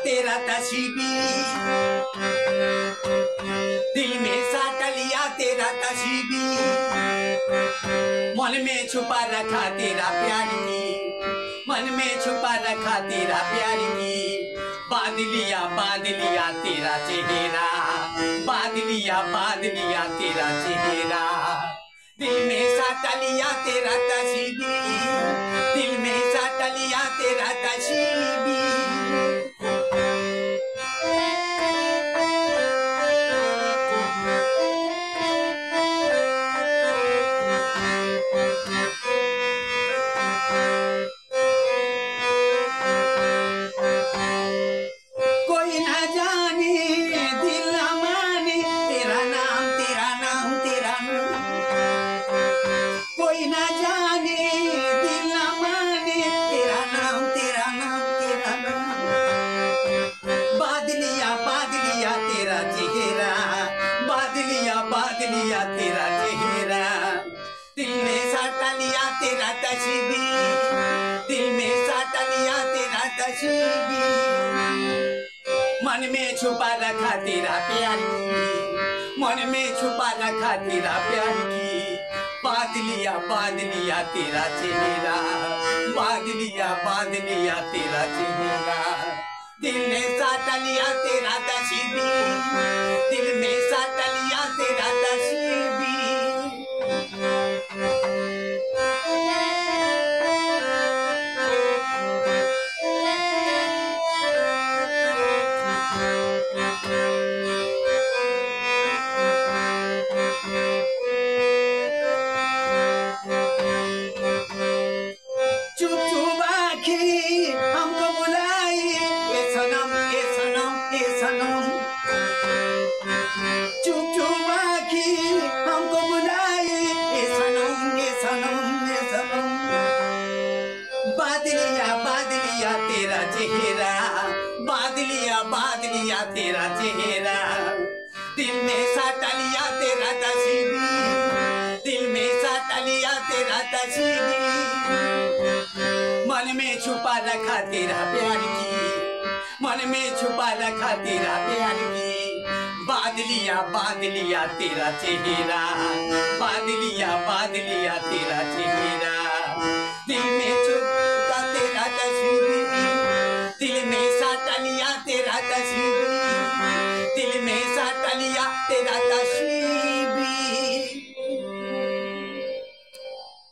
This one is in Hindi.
तेरा तस्वीर, दिल में साट लिया तेरा तस्वीर, मन में छुपा रखा तेरा प्यार की, मन में छुपा रखा तेरा प्यार की। बांध लिया तेरा चेहरा, बांध लिया तेरा चेहरा, दिल में साट लिया तेरा तस्वीर, दिल में साट लिया तेरा तस्वीर। कोई न जाने दिल न माने तेरा नाम तेरा नाम तेरा नाम, कोई न जाने दिल न माने तेरा नाम तेरा नाम तेरा नाम। बांध लिया तेरा चेहरा, बांध लिया तेरा चेहरा, दिल में साट लिया तेरा तस्वीर, दिल में साट लिया तेरा तस्वीर। मन में छुपा रखा तेरा प्यार की, मन में छुपा रखा तेरा प्यार की। बांध लिया तेरा चेहरा, बांध लिया तेरा चेहरा, दिल में साट लिया तेरा तस्वीर, दिल में साट लिया तेरा तस्वीर। चुप चुप आँखें हमको बुलाई, ये सनम ये सनम ये सनम, चुप चुप आँखें हमको बुलाई, ये सनम ये सनम ये सनम। बांध लिया तेरा चेहरा, बांध लिया तेरा चेहरा, दिल में साट लिया तेरा तस्वीर, दिल में साट लिया तेरा तस्वीर। मन में छुपा रखा तेरा प्यार की, मन में छुपा रखा तेरा प्यार की। बांध लिया तेरा चेहरा, बांध लिया तेरा चेहरा, दिल में छुपा तेरा तस्वीर, दिल में साट लिया तेरा तस्वीर।